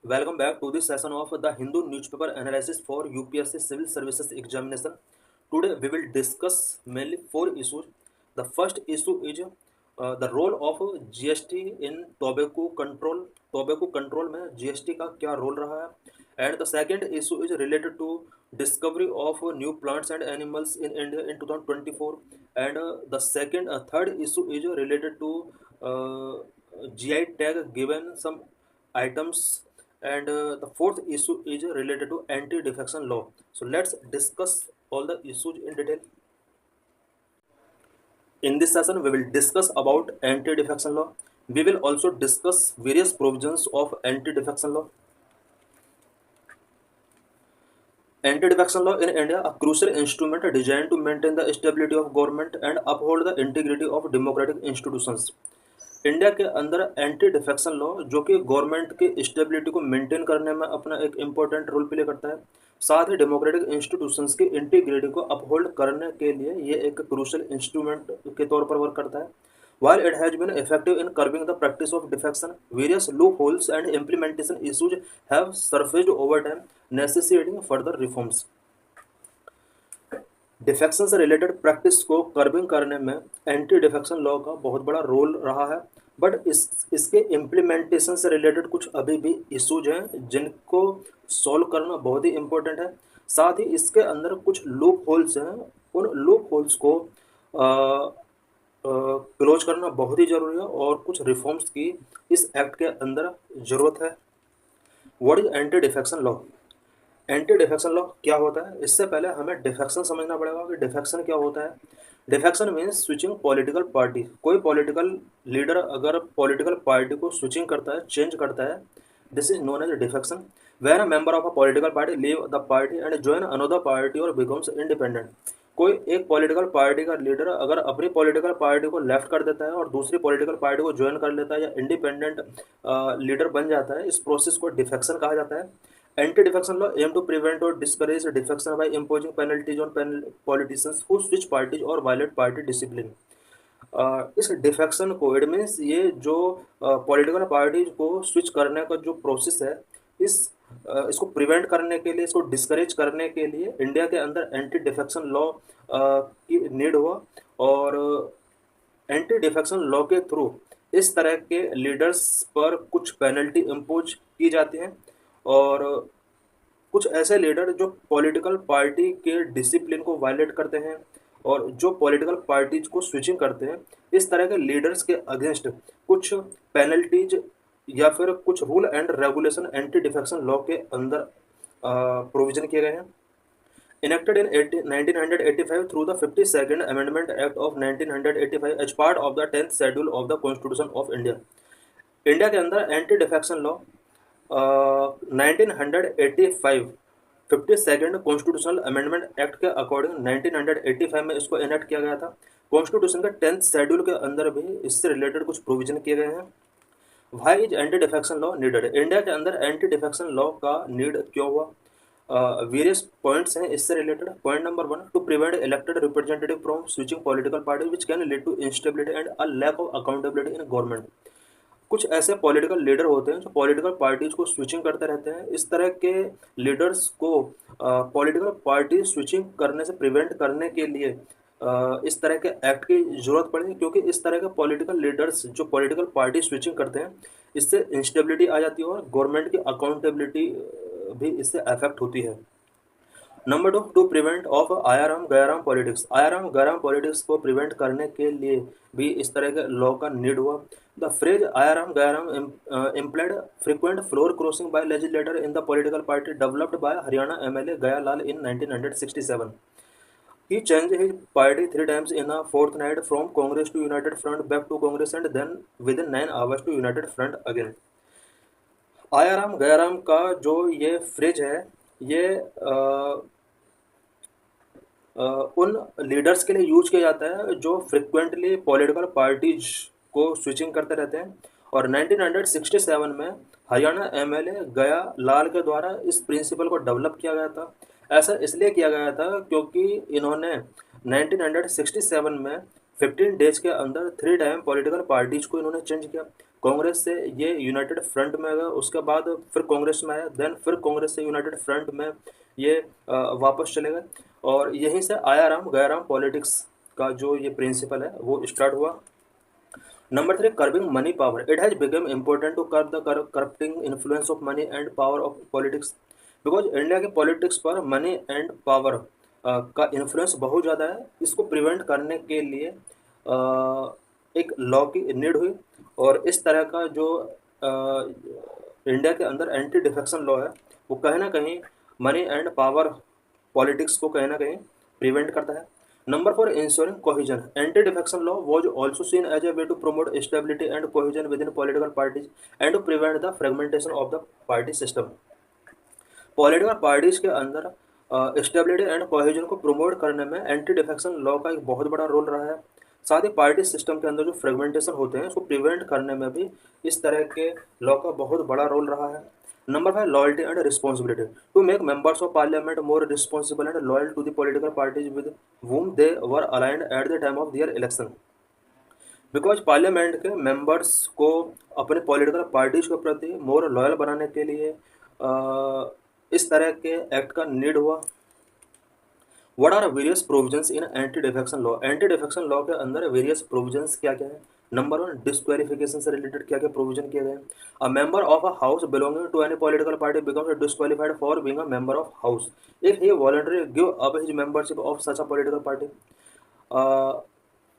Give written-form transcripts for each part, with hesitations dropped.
Welcome back to this session of the Hindu newspaper analysis for UPSC Civil Services Examination. Today we will discuss mainly four issues. The first issue is the role of GST in tobacco control. Tobacco control में GST का क्या role रहा है? And the second issue is related to discovery of new plants and animals in India in 2024. And third issue is related to GI tag given some items, and the fourth issue is related to anti-defection law. So let's discuss all the issues in detail. In this session we will discuss about anti-defection law. We will also discuss various provisions of anti-defection law. Anti-defection law in India, a crucial instrument designed to maintain the stability of government and uphold the integrity of democratic institutions. India के अंदर anti defection law जो कि government की stability को maintain करने में अपना एक इम्पोर्टेंट रोल प्ले करता है, साथ ही डेमोक्रेटिक इंस्टीट्यूशंस की इंटीग्रिटी को अपहोल्ड करने के लिए ये एक क्रूशियल इंस्ट्रूमेंट के तौर पर वर्क करता है. While it has been effective in curbing the practice of defection, various loopholes and implementation issues have surfaced over time, necessitating further reforms. Defection से रिलेटेड प्रैक्टिस को कर्बिंग करने में एंटी डिफेक्शन लॉ का बहुत बड़ा role रहा है, but इसके इम्प्लीमेंटेशन से रिलेटेड कुछ अभी भी इश्यूज हैं जिनको सॉल्व करना बहुत ही इम्पोर्टेंट है. साथ ही इसके अंदर कुछ लूप होल्स हैं, उन लूप होल्स को क्लोज करना बहुत ही ज़रूरी है और कुछ रिफॉर्म्स की इस एक्ट के अंदर ज़रूरत है. What is anti defection law? Anti defection law क्या होता है? इससे पहले हमें डिफेक्शन समझना पड़ेगा कि डिफेक्शन क्या होता है. Defection means switching political party. कोई पॉलिटिकल लीडर अगर पॉलिटिकल पार्टी को स्विचिंग करता है, चेंज करता है, this is known as defection. Where a member of a political party leave the party and join another party और बिकम्स इंडिपेंडेंट. कोई एक पॉलिटिकल पार्टी का लीडर अगर अपनी पॉलिटिकल पार्टी को लेफ्ट कर देता है और दूसरी पॉलिटिकल पार्टी को ज्वाइन कर लेता है या इंडिपेंडेंट लीडर बन जाता है, इस प्रोसेस को डिफेक्शन कहा जाता है. Anti-defection law aim to prevent or discourage defection by imposing penalties on politicians who switch parties or violate party discipline. इस डिफेक्शन को इट मीन्स ये जो पॉलिटिकल पार्टीज को स्विच करने का जो प्रोसेस है, इसको प्रिवेंट करने के लिए, इसको डिस्करेज करने के लिए इंडिया के अंदर एंटी डिफेक्शन लॉ की नीड हुआ. और एंटी डिफेक्शन लॉ के थ्रू इस तरह के लीडर्स पर कुछ पेनल्टी इम्पोज की जाती हैं और कुछ ऐसे लीडर जो पॉलिटिकल पार्टी के डिसिप्लिन को वायलेट करते हैं और जो पॉलिटिकल पार्टीज को स्विचिंग करते हैं, इस तरह के लीडर्स के अगेंस्ट कुछ पेनल्टीज या फिर कुछ rule and regulation anti defection law के अंदर प्रोविजन किए गए हैं. Enacted in 1985 through the 52nd Amendment Act of 1985 as part of the 10th Schedule of the Constitution of India. India के अंदर anti defection law 1985 52nd constitutional amendment act के according 1985 में इसको इनेक्ट किया गया था. कॉन्स्टिट्यूशन के 10th शेड्यूल के अंदर भी इससे रिलेटेड कुछ प्रोविजन किए गए हैं. Why is anti defection law needed? India के अंदर एंटी डिफेक्शन लॉ का नीड क्यों हुआ? वेरियस पॉइंट्स हैं इससे रिलेटेड. Point number 1, to prevent elected representative from switching political party which can lead to instability and a lack of accountability in government. कुछ ऐसे पॉलिटिकल लीडर होते हैं जो पॉलिटिकल पार्टीज को स्विचिंग करते रहते हैं. इस तरह के लीडर्स को पॉलिटिकल पार्टी स्विचिंग करने से प्रिवेंट करने के लिए इस तरह के एक्ट की ज़रूरत पड़ी, क्योंकि इस तरह के पॉलिटिकल लीडर्स जो पॉलिटिकल पार्टी स्विचिंग करते हैं, इससे इंस्टेबिलिटी आ जाती है और गवर्नमेंट की अकाउंटेबिलिटी भी इससे अफेक्ट होती है. Number 2, to prevent of Ayaram Gayaram politics. Ayaram Gayaram politics को प्रिवेंट करने के लिए भी इस तरह के लॉ का नीड हुआ. The phrase Aaya Ram Gaya Ram implied frequent floor crossing by legislator in the political party developed by Haryana MLA Gaya Lal in 1967. He changed his party 3 times in a fortnight from Congress to United Front, back to Congress and then within 9 hours to United Front again. Aaya Ram Gaya Ram का जो ये phrase है, ये उन leaders के लिए use किया जाता है जो फ्रिक्वेंटली पॉलिटिकल पार्टीज को स्विचिंग करते रहते हैं. और 1967 में हरियाणा एमएलए गया लाल के द्वारा इस प्रिंसिपल को डेवलप किया गया था. ऐसा इसलिए किया गया था क्योंकि इन्होंने 1967 में 15 डेज के अंदर 3 टाइम पॉलिटिकल पार्टीज को इन्होंने चेंज किया. कांग्रेस से ये यूनाइटेड फ्रंट में गया, उसके बाद फिर कांग्रेस में आया, देन फिर कांग्रेस से यूनाइटेड फ्रंट में ये वापस चले गए, और यहीं से आया राम गया राम पॉलिटिक्स का जो ये प्रिंसिपल है वो स्टार्ट हुआ। Number 3, curbing money power. It has become important to curb the corrupting influence of money and power of politics, because India के पॉलिटिक्स पर मनी एंड पावर का इन्फ्लुएंस बहुत ज़्यादा है। इसको प्रिवेंट करने के लिए एक लॉ की नीड हुई, और इस तरह का जो इंडिया के अंदर एंटी डिफेक्शन लॉ है वो कहीं ना कहीं मनी एंड पावर पॉलिटिक्स को कहीं ना कहीं प्रिवेंट करता है। Number 4, ensuring cohesion. Anti defection law was also seen as a way to promote stability and cohesion within political parties and to prevent the fragmentation of the party system. Political parties के अंदर stability and cohesion को promote करने में anti defection law का एक बहुत बड़ा role रहा है। साथ ही पार्टी सिस्टम के अंदर जो फ्रेगमेंटेशन होते हैं उसको प्रिवेंट करने में भी इस तरह के लॉ का बहुत बड़ा रोल रहा है। Number 5, loyalty and responsibility. To make members of parliament more responsible and loyal to the political parties with whom they were aligned at the time of their election, because parliament के members को अपने political parties के प्रति मोर loyal बनाने के लिए इस तरह के एक्ट का नीड हुआ। What are various provisions in anti defection law. Anti defection law के अंदर वेरियस प्रोविजंस क्या क्या है। नंबर 1, डिस्क्वालिफिकेशन से रिलेटेड क्या क्या प्रोविजन किए गए। A member of a house belonging to any political party becomes disqualified for being a member of house if he voluntary give up his membership of such a political party.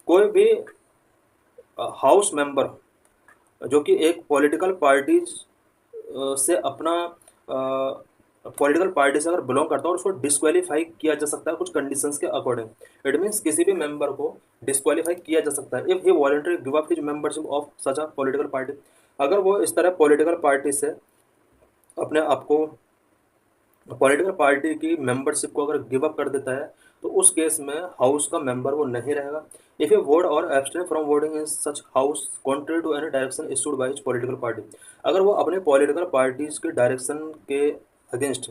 कोई भी house member जो कि एक political party से अपना political party से अगर belong करता है और उसको डिस्क्वालीफाई किया जा सकता है कुछ कंडीशंस के अकॉर्डिंग। इट मीन्स किसी भी मेंबर को डिस्क्वालीफाई किया जा सकता है if he voluntary give up his membership of such a political party. अगर वो इस तरह पॉलिटिकल पार्टी से अपने आप को पॉलिटिकल पार्टी की मेंबरशिप को अगर गिव अप कर देता है तो उस केस में हाउस का मेंबर वो नहीं रहेगा। इफ ए वोट और abstain from voting in such house contrary to any direction issued by his political party. अगर वो अपने पॉलिटिकल पार्टीज के डायरेक्शन के अगेंस्ट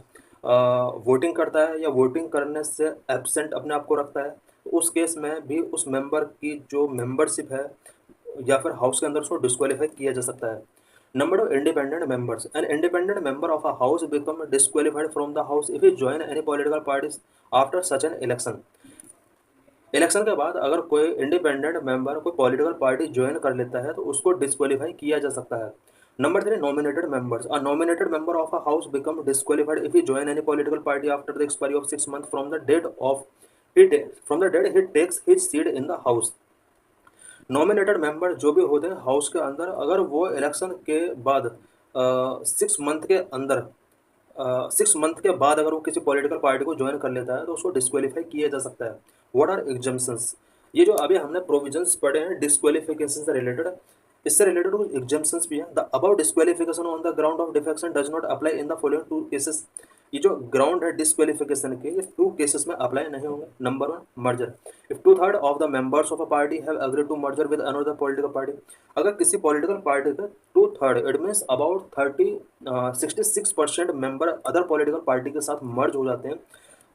वोटिंग करता है या वोटिंग करने से एब्सेंट अपने आप को रखता है तो उस केस में भी उस मेंबर की जो मेंबरशिप है या फिर हाउस के अंदर उसको डिस्क्वालीफाई किया जा सकता है। Number 2, independent members. An independent member of a house become disqualified from the house if he join any political parties after such an election. Election के बाद अगर कोई इंडिपेंडेंट मेंबर कोई पॉलिटिकल पार्टी ज्वाइन कर लेता है तो उसको डिस्क्वालीफाई किया जा सकता है। Number 3, nominated members. A nominated member of a house become disqualified if he join any political party after the expiry of 6 months from the date he takes his seat in the house. Nominated member जो भी होते हैं house के अंदर अगर वो election के बाद 6 मंथ के अंदर 6 मंथ के बाद अगर वो किसी पॉलिटिकल पार्टी को ज्वाइन कर लेता है तो उसको डिस्क्वालीफाई किया जा सकता है। What are exemptions. ये जो अभी हमने प्रोविजंस पढ़े हैं डिस्क्वालिफिकेशन से रिलेटेड, इससे रिलेटेड कुछ एग्जम्पशंस भी हैं। The above disqualification on the ground of defection does not apply in the following 2 cases. ये जो ग्राउंड है डिस्क्वालिफिकेशन के ये 2 केसेस में अप्लाई नहीं होंगे। Number 1, merger. If 2/3 of the members of a party have agreed to merger with another political party. अगर किसी पॉलिटिकल पार्टी के 2/3 it means about 66% member other political party के साथ मर्ज हो जाते हैं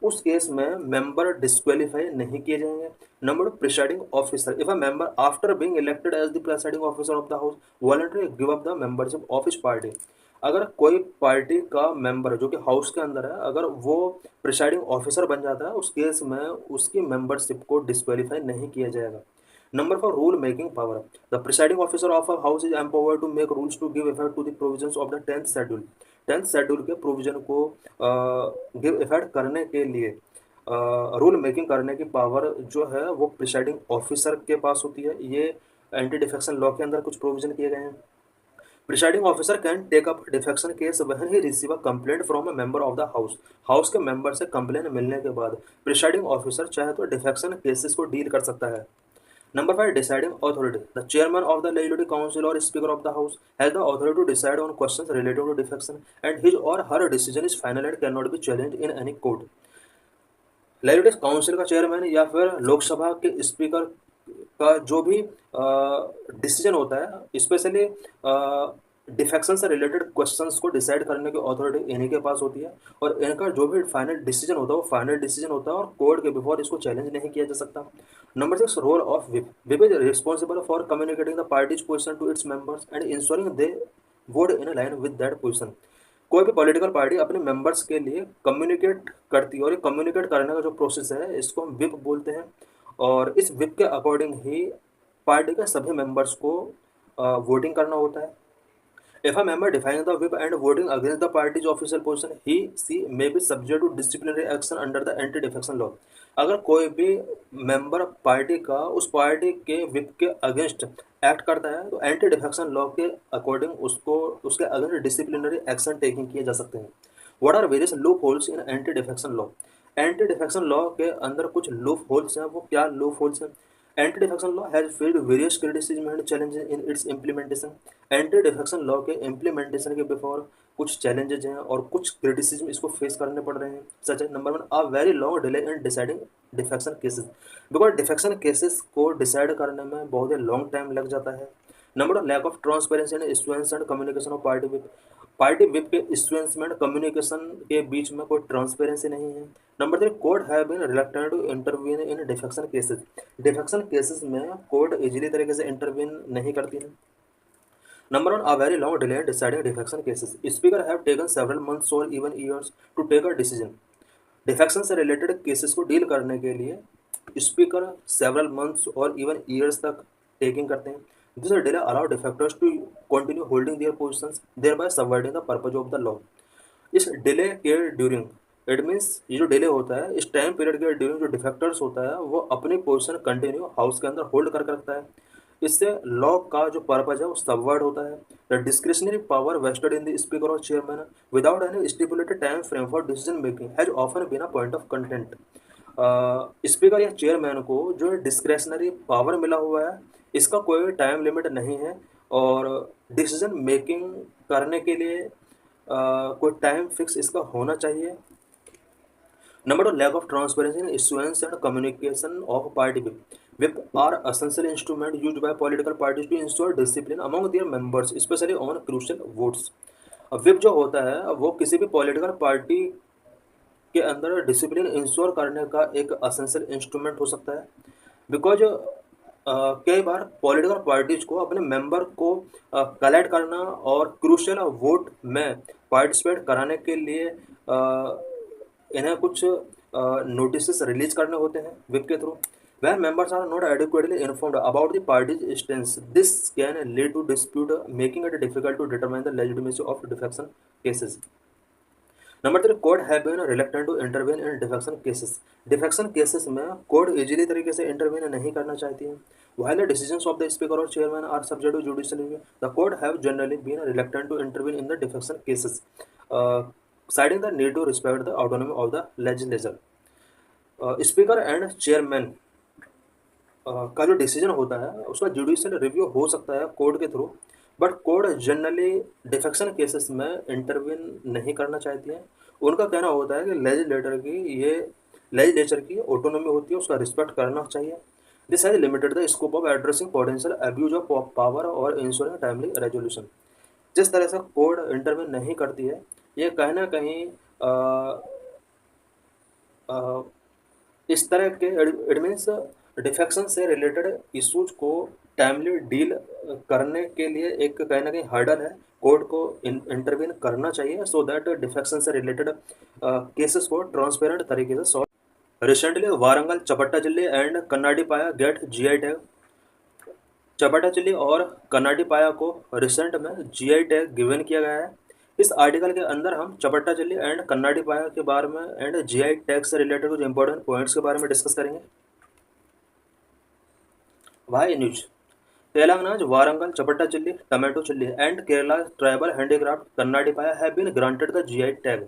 उस केस में मेंबर डिस्क्वालीफाई नहीं किए जाएंगे। Number 2, presiding officer. If a member after being elected as the presiding officer of the house voluntary give up the membership of his party. अगर कोई पार्टी का मेंबर जो कि हाउस के अंदर है अगर वो प्रिसाइडिंग ऑफिसर बन जाता है उस केस में उसकी मेंबरशिप को डिस्क्वालीफाई नहीं किया जाएगा। Number 4, rule making power. The presiding officer of a house is empowered to make rules to give effect to the provisions of the 10th schedule. 10th schedule के प्रोविजन को give effect करने के लिए rule making करने की power जो है वो प्रिसाइडिंग ऑफिसर के पास होती है। ये एंटी डिफेक्शन लॉ के अंदर कुछ प्रोविजन किए गए हैं। Presiding officer can take up defection case when he receive a complaint from a member of the house. House के मेंबर से कंप्लेंट मिलने के बाद प्रिसाइडिंग ऑफिसर चाहे तो डिफेक्शन केसेस को डील कर सकता है। Number 5, deciding authority. The chairman of the legislative council or speaker of the house has the authority to decide on questions related to defection and his or her decision is final and cannot be challenged in any court. Legislative council का chairman या फिर लोकसभा के speaker का जो भी decision होता है specially defection से रिलेटेड क्वेश्चंस को डिसाइड करने की अथॉरिटी इन्हीं के पास होती है, और इनका जो भी फाइनल डिसीजन होता है वो फाइनल डिसीजन होता है, और कोर्ट के बिफोर इसको चैलेंज नहीं किया जा सकता। Number 6, role of whip. Whip is responsible for communicating the parties position to its members and ensuring they vote in line with that position. कोई भी पॉलिटिकल पार्टी अपने मेंबर्स के लिए कम्युनिकेट करती है, और ये कम्युनिकेट करने का जो प्रोसेस है इसको हम विप बोलते हैं, और इस विप के अकॉर्डिंग ही पार्टी के सभी मेंबर्स को वोटिंग करना होता है। If a member defying the whip and voting against the party's official position, he/she may be subject to disciplinary action under the anti-defection law. अगर कोई भी मेंबर पार्टी का उस पार्टी के विप के अगेंस्ट एक्ट करता है तो एंटी डिफेक्शन लॉ के अकॉर्डिंग उसको उसके अगेंस्ट डिसिप्लिनरी एक्शन टेकिंग किए जा सकते हैं। What are various loophole in anti defection law? Anti defection law के अंदर कुछ लूप होल्स हैं। वो क्या लूप होल्स हैं? Anti defection law has faced various criticism and challenges in its implementation. Anti defection law के implementation के before कुछ चैलेंजेज हैं और कुछ क्रिटिसिज्म इसको फेस करने पड़ रहे हैं। सच है, number 1, a very long delay in deciding defection cases. Because defection cases को डिसाइड करने में बहुत ही लॉन्ग टाइम लग जाता है। Number 2, lack of transparency and issuance and communication of party whip. Party whip के इश्यूएंस में कम्युनिकेशन के बीच में कोई ट्रांसपेरेंसी नहीं है। Number 3, court have been reluctant to intervene in defection cases. Defection cases में कोर्ट इजीली तरीके से इंटरवीन नहीं करती है। Number 1, a very long delay in deciding defection cases. Speaker have taken several months or even years to take a decision. Defection से related cases को deal करने के लिए स्पीकर सेवरल मंथ्स और इवन ईयर्स तक टेकिंग करते हैं। This delay allow defectors to continue holding their positions thereby subverting the purpose of the law. इस डिले के ड्यूरिंग, इट मीन्स ये जो डिले होता है इस टाइम पीरियड के ड्यूरिंग जो डिफेक्टर्स होता है वो अपनी पोजीशन कंटिन्यू हाउस के अंदर होल्ड करके रखता है। इससे लॉ का जो पर्पज है वो सबवर्ट होता है। The discretionary power vested in the speaker और chairman without any stipulated time frame for decision making has often been a point of content. Speaker या चेयरमैन को जो डिस्क्रेशनरी पावर मिला हुआ है इसका कोई टाइम लिमिट नहीं है, और डिसीजन मेकिंग करने के लिए कोई टाइम फिक्स इसका होना चाहिए। Number 2, lack of transparency in issuance and communication of party whip. Whip are essential instrument used by political parties to ensure discipline among their members, especially on crucial votes. अब whip जो होता है वो किसी भी पॉलिटिकल पार्टी के अंदर discipline ensure करने का एक असेंशियल इंस्ट्रूमेंट हो सकता है। बिकॉज कई बार पॉलिटिकल पार्टीज को अपने मेंबर को कलेक्ट करना और क्रूशियल वोट में पार्टिसिपेट कराने के लिए इन्हें कुछ नोटिस रिलीज करने होते हैं विप के through. When members are not adequately informed about the party's stance, this can lead to dispute, making it difficult to determine the legitimacy of defection cases. Number 3, court have been reluctant to intervene in defection cases. Defection cases में court easily तरीके से intervene नहीं करना चाहती है। While the decisions of the speaker or chairman are subject to judicial review, the court have generally been reluctant to intervene in the defection cases, citing the need to respect the autonomy of the legislature. Speaker and chairman का जो decision होता है उसका judicial review हो सकता है court के through, but court generally defection cases में इंटरवीन नहीं करना चाहती है। उनका कहना होता है कि लेजिस्लेचर की ऑटोनॉमी होती है, उसका रिस्पेक्ट करना चाहिए। This has limited the scope of addressing potential abuse of power और इंश्योरिंग टाइमली रेजोल्यूशन। जिस तरह से कोर्ट इंटरवीन नहीं करती है ये कहीं ना कहीं इस तरह के इट मीन्स डिफेक्शन से रिलेटेड इश्यूज को टाइमली डील करने के लिए एक कहीं ना कहीं हर्डल है। कोर्ट को इंटरवीन करना चाहिए सो दैट डिफेक्शन से रिलेटेड केसेस को ट्रांसपेरेंट तरीके से solve. Recently Warangal, Chapata chilli and Kannadipaya get GI tag. Chapata chilli और कन्नाडीपाया को रिसेंट में जीआई टैग गिवन किया गया है। इस आर्टिकल के अंदर हम चपट्टाचिल्ली एंड कन्नाडीपाया के बारे में एंड जीआई टैग से रिलेटेड कुछ इंपॉर्टेंट पॉइंट्स के बारे में डिस्कस करेंगे। Why news Telangana's Warangal, Chapattachill, Tomato chilli and Kerala's tribal handicraft Kannadipaya have been granted the GI tag.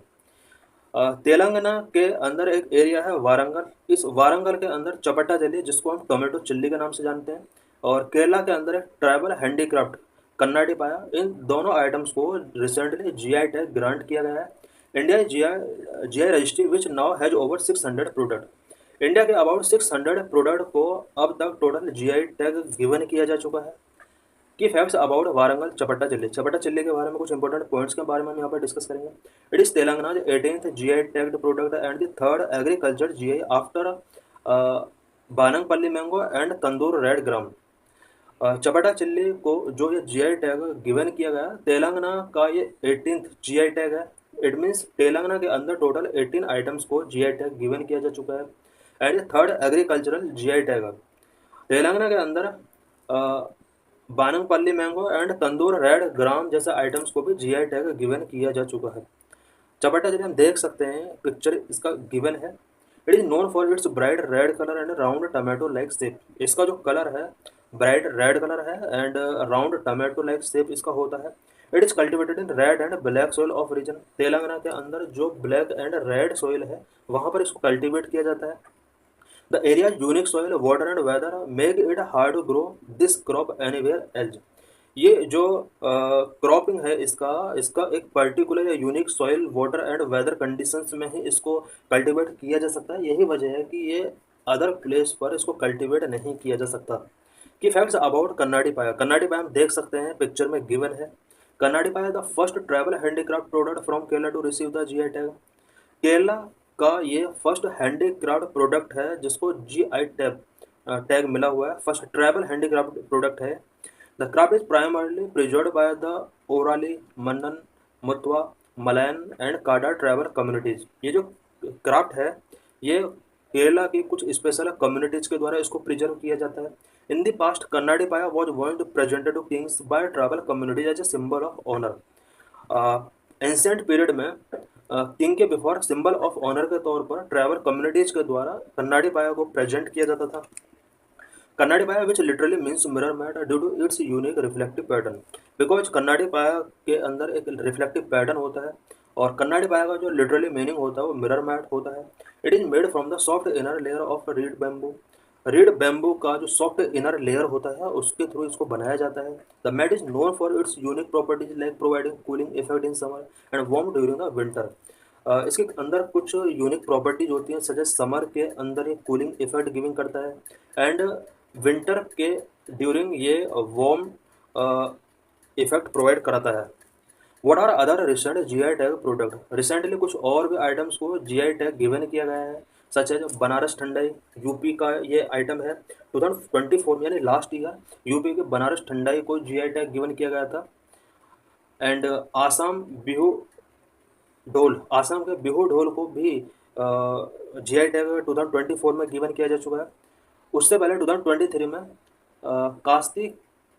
Telangana के अंदर एक एरिया है वारंगल। इस वारंगल के अंदर चपट्टा चिल्ली जिसको हम टोमेटो चिल्ली के नाम से जानते हैं, और केरला के अंदर एक ट्राइबल हैंडीक्राफ्ट कन्नाडीपाया, इन दोनों आइटम्स को रिसेंटली जीआई टैग ग्रांट किया गया है। India GI registry which now has over 600 product. India के अबाउट 600 प्रोडक्ट को अब तक टोटल जीआई टैग गिवन किया जा चुका है। की facts about Warangal Chapata chilli. Chapata chilli के बारे में कुछ इंपॉर्टेंट पॉइंट्स के बारे में हम यहाँ पर डिस्कस करेंगे। It is Telangana 18th GI tagged product and the third agriculture GI after Banganapalli mango and Tandur red gram. Chapata chilli को जो ये जीआई टैग गिवन किया गया, तेलंगाना का ये 18th जीआई टैग है। इट मीन्स तेलंगाना के अंदर टोटल 18 आइटम्स को जीआई टैग गिवन किया जा चुका है। And third agricultural GI tag Telangana के अंदर Banganapalli mango and Tandur red gram जैसे आइटम्स को भी जीआई टैग गिवन किया जा चुका है। चपटा चिल्ली हम देख सकते हैं, पिक्चर इसका गिवन है। It is known for its bright red colour and round tomato like shape. इसका जो कलर है ब्राइट रेड कलर है and round tomato like shape इसका होता है। It is cultivated in red and black soil of region. Telangana के अंदर जो ब्लैक एंड रेड सोइल है वहाँ पर इसको कल्टिवेट किया जाता है। The area unique soil water and weather make it hard to grow this crop anywhere else. ये जो क्रॉपिंग है इसका इसका एक पर्टिकुलर या unique soil water and weather conditions में ही इसको कल्टीवेट किया जा सकता है। यही वजह है कि ये अदर प्लेस पर इसको कल्टीवेट नहीं किया जा सकता। की फैक्ट्स अबाउट कन्नाडी पाया। कन्नाडी पाया हम देख सकते हैं, पिक्चर में गिवन है। Kannadi Paya the first travel handicraft product from Kerala to receive the GI tag. Kerala का ये फर्स्ट हैंडीक्राफ्ट प्रोडक्ट है जिसको जीआई टैग मिला हुआ है। फर्स्ट ट्रैवल हैंडीक्राफ्ट प्रोडक्ट है। The craft is primarily preserved by the Orali, Mannan, Mutwa, Malayan and Kada tribal communities। ये जो क्राफ्ट है ये केरला की कुछ स्पेशल कम्युनिटीज के द्वारा इसको प्रिजर्व किया जाता है। इन दी past Kannadi Paya was once presented to kings by tribal communities as a symbol of honour. Ancient period में किंग के बिफोर सिंबल ऑफ ऑनर के तौर पर ट्राइबल कम्युनिटीज के द्वारा कन्नाडी पाया को प्रेजेंट किया जाता था। Kannadipaya which literally means mirror mat due to its unique reflective pattern. Because Kannadipaya के अंदर एक रिफ्लेक्टिव पैटर्न होता है और कन्नाडी पाया का जो लिटरली मीनिंग होता है वो मिरर मैट होता है। It is made from the soft inner layer of read bamboo. Read bamboo का जो सॉफ्ट इनर लेयर होता है उसके थ्रू इसको बनाया जाता है। The mat is known for its unique properties like providing cooling effect in summer and warm during the winter. इसके अंदर कुछ यूनिक प्रॉपर्टीज होती हैं, सच एज समर के अंदर ये कूलिंग इफेक्ट गिविंग करता है एंड विंटर के ड्यूरिंग ये वार्म इफेक्ट प्रोवाइड कराता है। What are other recent GI tag product. Recently कुछ और भी आइटम्स को जीआई टैग गिवन किया गया है, सच एज बनारस ठंडाई। यूपी का ये आइटम है। 2024 में यानी लास्ट ईयर यूपी के बनारस ठंडाई को जीआई टैग गिवन किया गया था। एंड आसाम बिहू ढोल, आसाम के बिहू ढोल को भी जीआई टैग 2024 में गिवन किया जा चुका है। उससे पहले 2023 में कास्ती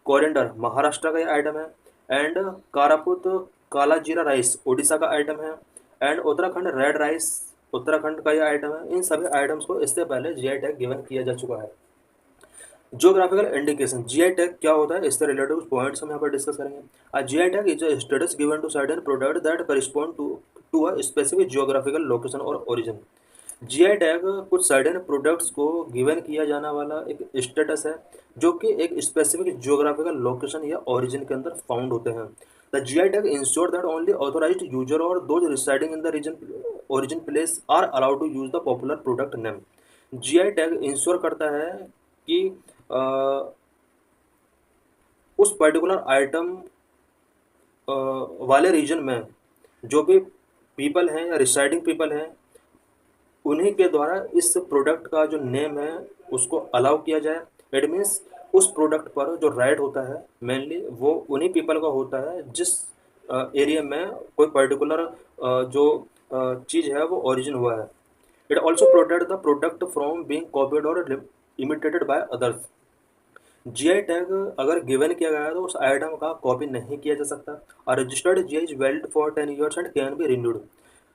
कोरिएंडर महाराष्ट्र का ये आइटम है एंड कारापुत काला जीरा राइस उड़ीसा का आइटम है and Uttarakhand red rice Uttarakhand का ये आइटम है। इन सभी आइटम्स को इससे पहले जीआई टैग गिवन किया जा चुका है। जियोग्राफिकल इंडिकेशन, जीआई टैग क्या होता है, इससे रिलेटेड कुछ पॉइंट्स हम यहाँ पर डिस्कस करेंगे। A GI tag is a status given to certain product that correspond to a specific geographical location और ओरिजिन। जीआई टैग कुछ सर्टेन प्रोडक्ट्स को गिवन किया जाने वाला एक स्टेटस है जो कि एक स्पेसिफिक जियोग्राफिकल लोकेशन या ओरिजिन के अंदर फाउंड होते हैं। The GI tag ensure that only authorized user और those residing in the region origin place are allowed to use the popular product name. GI tag ensure करता है कि उस पर्टिकुलर आइटम वाले रीजन में जो भी पीपल हैं या रिसाइडिंग पीपल हैं उन्हीं के द्वारा इस प्रोडक्ट का जो नेम है उसको अलाउ किया जाए। इट मीन्स उस प्रोडक्ट पर जो राइट होता है मेनली वो उन्हीं पीपल का होता है जिस एरिया में कोई पर्टिकुलर जो चीज़ है वो ओरिजिन हुआ है। It also protect the product from being copied और imitated by others. GI tag अगर गिवन किया गया है तो उस आइटम का कॉपी नहीं किया जा सकता। और registered GI is valid for 10 years and can be renewed.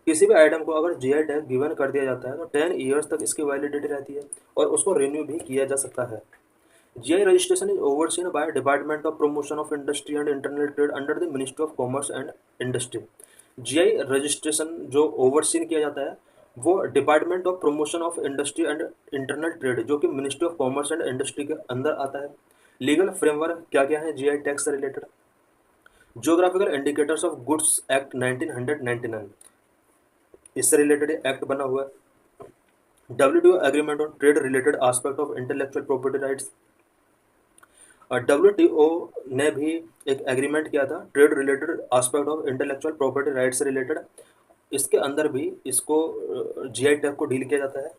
किसी भी आइटम को अगर जीआई टैग गिवन कर दिया जाता है तो 10 ईयर्स तक इसकी वैलिडिटी रहती है और उसको रिन्यू भी किया जा सकता है। GI registration is overseen by department of promotion of industry and internal trade under the ministry of commerce and industry. GI registration जो ओवरसीन किया जाता है वो department of promotion of industry and internal trade जो कि ministry of commerce and industry के अंदर आता है। लीगल फ्रेमवर्क क्या क्या है जीआई टैग से related. Geographical indicators of goods act 1999, इससे रिलेटेड एक्ट बना हुआ है। WTO agreement on trade related aspect of intellectual property rights. WTO ने भी एक एग्रीमेंट किया था trade related aspect of intellectual property rights से रिलेटेड। इसके अंदर भी इसको जीआई टैग को डील किया जाता है।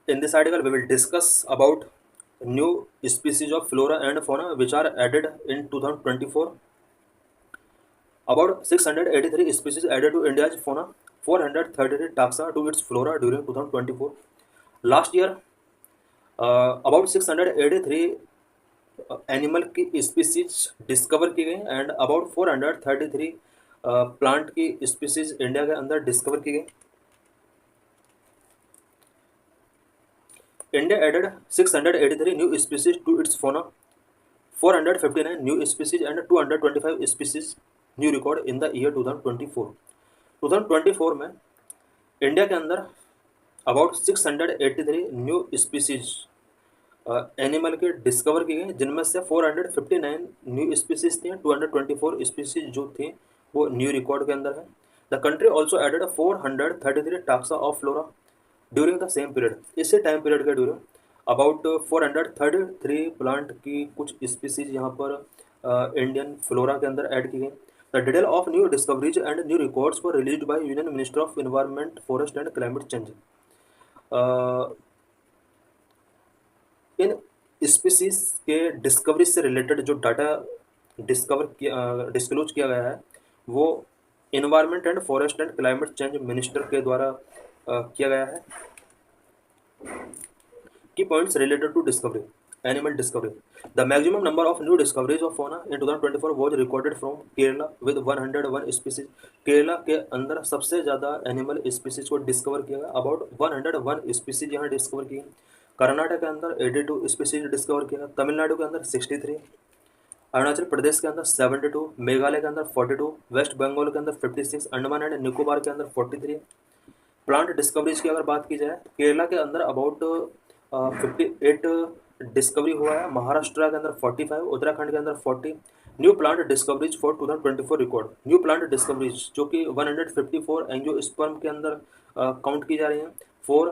In this article, we will discuss about new species of flora and fauna which are added in 2024. About 683 species added to India's fauna, 433 taxa to its flora during 2024. Last year, about 683 animal की species discover की गई and about 433 plant की species India के अंदर discover की गई। India added 683 new species to its fauna, 459 new species and 225 species new record in the year 2024. 2024 में India के अंदर अबाउट 683 न्यू स्पीसीज एनिमल के डिस्कवर की गई, जिनमें से 459 न्यू स्पीसीज थी, 224 स्पीसीज जो थी वो न्यू रिकॉर्ड के अंदर है। The country also added 433 taxa of flora during the same period. इसी टाइम पीरियड के ड्यूरिंग अबाउट 433 प्लांट की कुछ स्पीसीज यहाँ पर इंडियन फ्लोरा के अंदर ऐड की गई। The detail of new discoveries and new records were released by union minister of environment forest and climate change. इन स्पीसीज के डिस्कवरी से रिलेटेड जो डाटा डिस्क्लोज किया गया है वो environment and forest and climate change minister के द्वारा किया गया है। Key points related to discovery animal discovery. The maximum number of new discoveries of fauna in 2024 was recorded from Kerala with 101 species. Kerala के अंदर सबसे ज़्यादा एनिमल स्पीसीज को डिस्कवर किया गया, अबाउट 101 स्पीसीज यहाँ डिस्कवर की। कर्नाटक के अंदर 82 स्पीसीज डिस्कवर किया, तमिलनाडु के अंदर 63, अरुणाचल प्रदेश के अंदर 72, मेघालय के अंदर 42, वेस्ट बंगाल के अंदर 56, अंडमान एंड निकोबार के अंदर 43। प्लांट डिस्कवरीज की अगर बात की जाए, केरला के अंदर अबाउट 58 डिस्कवरी हुआ है, महाराष्ट्र के अंदर 45, उत्तराखंड के अंदर 40। New plant discoveries for 2024 record. New plant discoveries जो कि 154 एंजियोस्पर्म के अंदर काउंट की जा रही हैं, 4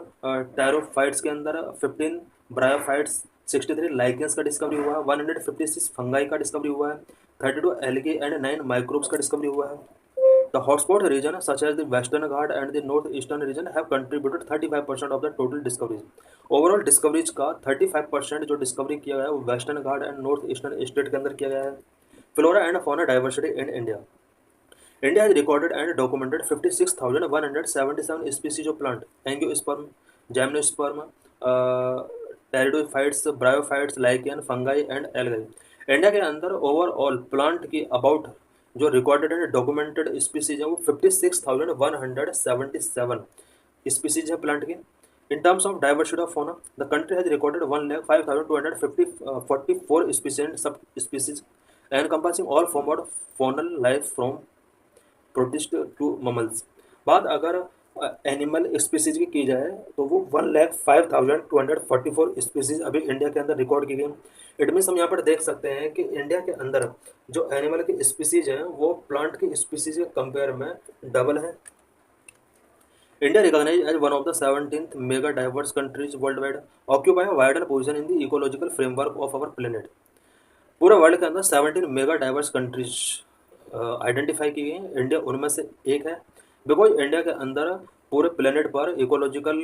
टैरोफाइट्स के अंदर 15, ब्रायोफाइट्स 63, लाइकेंस का डिस्कवरी हुआ है, 156 फंगाई का डिस्कवरी हुआ है, 32 एल्गे एंड 9 माइक्रोब्स का डिस्कवरी हुआ है। The hotspot region such as the Western Ghat and the Northeastern region have contributed 35% of the total discoveries. Overall discoveries का 35% जो डिस्कवरी किया गया है वो western Ghat and north eastern state के अंदर किया गया है। Flora and fauna diversity in India. India has recorded and documented 56,177 species of plant, angiosperm, gymnosperm, pteridophytes, bryophytes, lichen, fungi and algae. India के अंदर ओवरऑल प्लांट की about जो recorded and documented species है वो 56,177 स्पीसीज है plant की। In terms of diversity of fauna, the country has recorded 1,05,244 species and sub species encompassing all form of faunal life from protist to mammals. बात अगर animal species की जाए तो वो 1,05,244 स्पीसीज अभी इंडिया के अंदर रिकॉर्ड की गई। इट मीन्स हम यहाँ पर देख सकते हैं कि इंडिया के अंदर जो एनिमल की स्पीसीज हैं वो प्लांट की स्पीसीज के कंपेयर में डबल है। India recognise as one of the 17th mega diverse countries world, occupy wider position in the ecological framework of our planet. पूरे वर्ल्ड के अंदर 17 मेगा डाइवर्स कंट्रीज आइडेंटिफाई की गई, India उनमें से एक है। बिकॉज इंडिया के अंदर पूरे प्लेनेट पर इकोलॉजिकल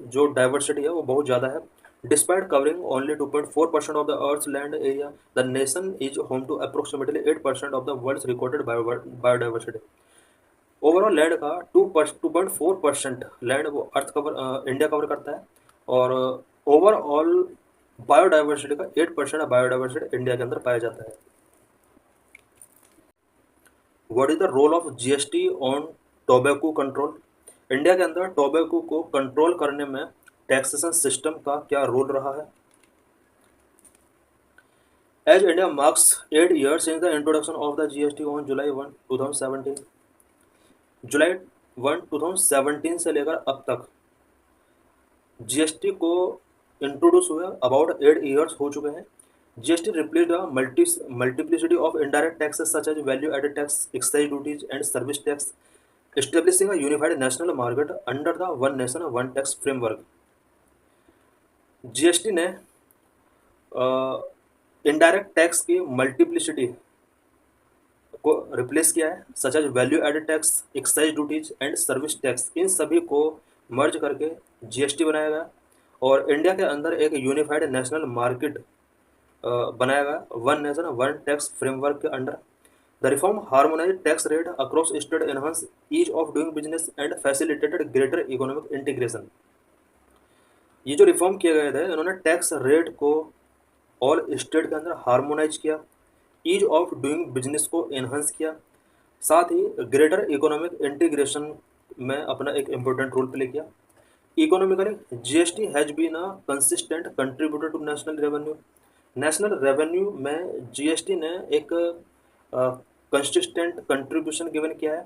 जो डाइवर्सिटी है वो बहुत ज़्यादा है। Despite covering only 2.4% of the earth's land area, the nation is home to approximately 8% of the world's recorded biodiversity. Overall land का 2.4% लैंड वो अर्थ कवर इंडिया कवर करता है और ओवरऑल बायोडाइवर्सिटी का 8% बायोडाइवर्सिटी इंडिया के अंदर पाया जाता है। What is the role of GST on tobacco control. India के अंदर टोबैको को कंट्रोल करने में टैक्सेशन सिस्टम का क्या रोल रहा है। As India marks 8 years since the introduction of the GST on July 1, 2017, जुलाई 1, 2017 से लेकर अब तक जीएसटी को इंट्रोड्यूस हुए अबाउट 8 years हो चुके हैं। GST replaced a multiplicity of indirect taxes such as value-added tax, excise duties, and service tax, establishing a unified national market under the One Nation, One Tax framework. GST ने indirect tax की multiplicity को replace किया है, such as value added tax, excise duties and service tax, इन सभी को मर्ज करके GST बनाया गया और इंडिया के अंदर एक यूनिफाइड नेशनल मार्केट बनाया गया, one nation one tax framework के under. The reform harmonise tax rate across state, enhance ease of doing business and facilitated greater economic integration. ये जो रिफॉर्म किए गए थे, इन्होंने टैक्स रेट को ऑल स्टेट के अंदर हार्मोनाइज किया, ईज ऑफ डूइंग बिजनेस को एनहांस किया, साथ ही ग्रेटर इकोनॉमिक इंटीग्रेशन में अपना एक इम्पोर्टेंट रोल प्ले किया। Economically GST has been a consistent contributor to national revenue. National revenue में जीएसटी ने एक कंसिस्टेंट कंट्रीब्यूशन गिवन किया है।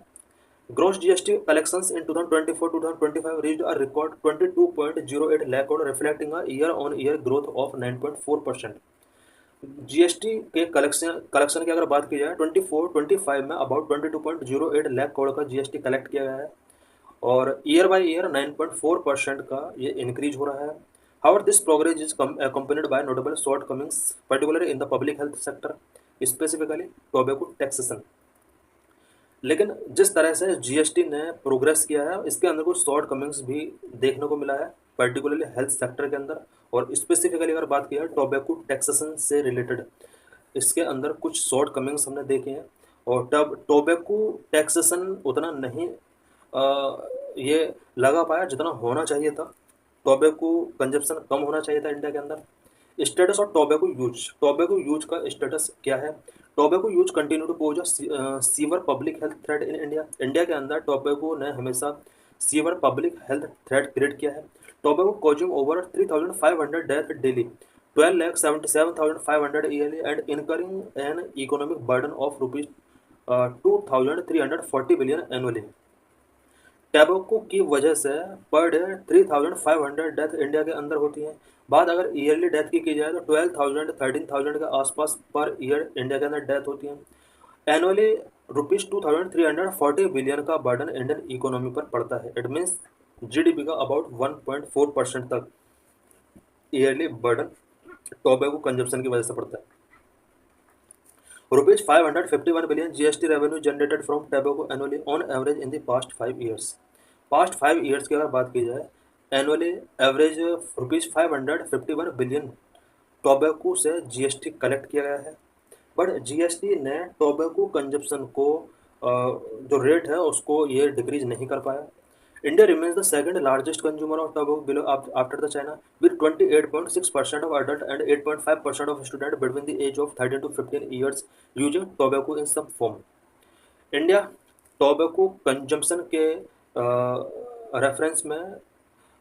ग्रॉस जीएसटी कलेक्शंस इन 2024-2025 reached a record 22.08 lakh crore, reflecting a year-on-year growth of 9.4%। GST के collection की अगर बात की जाए 24-25 में अबाउट 22.08 लाख करोड़ का जीएसटी कलेक्ट किया गया है और ईयर बाय ईयर 9.4% का ये इंक्रीज हो रहा है। However this progress is accompanied by notable shortcomings, particularly in the public health sector, specifically tobacco taxation। लेकिन जिस तरह से जीएसटी ने प्रोग्रेस किया है, इसके अंदर कुछ शॉर्ट कमिंग्स भी देखने को मिला है, पर्टिकुलरली हेल्थ सेक्टर के अंदर, और स्पेसिफिकली अगर बात की जाए टोबैको टैक्सेशन से रिलेटेड, इसके अंदर कुछ शॉर्ट कमिंग्स हमने देखे हैं। और तब टोबैको टैक्सेशन उतना नहीं ये लगा पाया जितना होना चाहिए था। टोबैको कंजप्शन कम होना चाहिए था इंडिया के अंदर। स्टेटस ऑफ टोबैको यूज का स्टेटस क्या है? Tobacco use continue to pose severe public health threat in India. India के अंदर टोबैको ने हमेशा severe public health threat create किया है। Tobacco causing over 3,500 death daily, 12,77,500 yearly and incurring an economic burden of rupees 2,340 billion annually. Tobacco की वजह से per day 3,500 death India के अंदर होती हैं। बात अगर ईयरली डेथ की जाए तो 12,000 13,000 के आसपास पर ईयर इंडिया के अंदर डेथ होती हैं। एनुअली रुपीज 2,340 बिलियन का बर्डन इंडियन इकोनॉमी पर पड़ता है। इट मीन्स जीडीपी का अबाउट 1.4% तक ईयरली बर्डन टोबैको कंजप्शन की वजह से पड़ता है। Rupees 551 billion GST revenue generated from tobacco annually on average in the past 5 years. Past 5 years की अगर बात की जाए, annually average rupees 551 billion tobacco से जीएसटी कलेक्ट किया गया है। बट जीएसटी ने टोबैको कंजप्शन को जो रेट है उसको ये डिक्रीज नहीं कर पाया। India remains the second largest consumer of tobacco below after the China, with 28.6% of adult and 8.5% of students between the age of 13 to 15 years using tobacco in some form। India tobacco consumption के reference में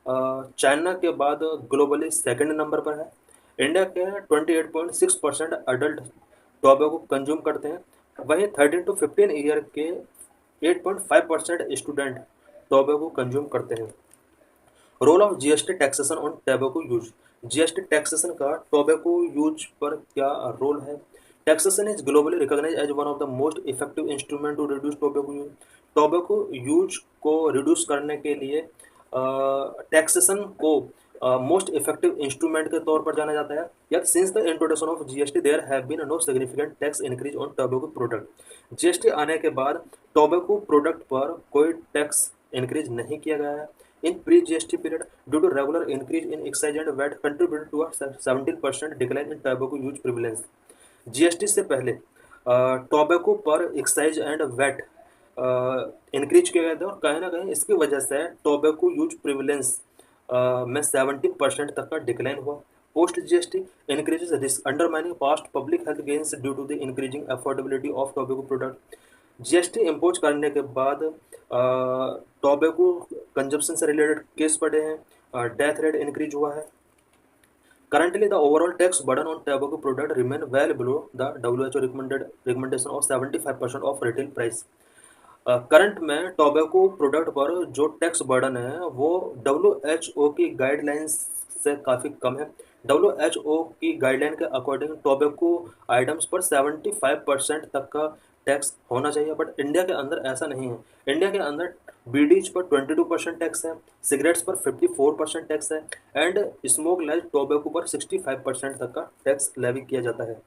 China के बाद globally second number पर है। India के 28.6% adult tobacco consume करते हैं, वहीं 13 टू 15 ईयर के 8.5% स्टूडेंट टोबैको कंज्यूम करते हैं। Role of GST taxation on tobacco use. GST taxation का टोबैको यूज पर क्या रोल है? Taxation is globally recognise as one of the most effective instrument to reduce tobacco use. Tobacco use को reduce करने के लिए टैक्सेशन को most effective instrument के तौर पर जाना जाता है। Yet since the introduction of GST there have been no significant tax increase on tobacco product. GST आने के बाद टोबैको प्रोडक्ट पर कोई टैक्स इंक्रीज नहीं किया गया है। In pre GST period, due to regular increase in excise and VAT contributed to 17% decline in tobacco use prevalence. GST से पहले टोबैको पर एक्साइज एंड वैट इंक्रीज किया गया था और कहीं ना कहीं इसकी वजह से टोबैको यूज प्रिविलेंस में 70% तक का डिक्लाइन हुआ। Post GST increases risk undermining past public health gains due to the increasing affordability of tobacco product. GST impose करने के बाद टोबैको कंजप्शन से रिलेटेड केस पड़े हैं, डेथ रेट इंक्रीज हुआ है। Currently, the overall tax burden on tobacco product remain well below the WHO recommendation of 75% of retail price। Current में tobacco product पर जो टैक्स बर्डन है वो WHO की गाइडलाइंस से काफ़ी कम है। WHO की गाइडलाइन के अकॉर्डिंग टोबैको आइटम्स पर 75% तक का टैक्स होना चाहिए, बट इंडिया के अंदर ऐसा नहीं है। इंडिया के अंदर बीडीज पर 22% टैक्स है, सिगरेट्स पर 54% टैक्स है, एंड स्मोक लाइट टोबैको पर 65% तक का टैक्स लेवी किया जाता है।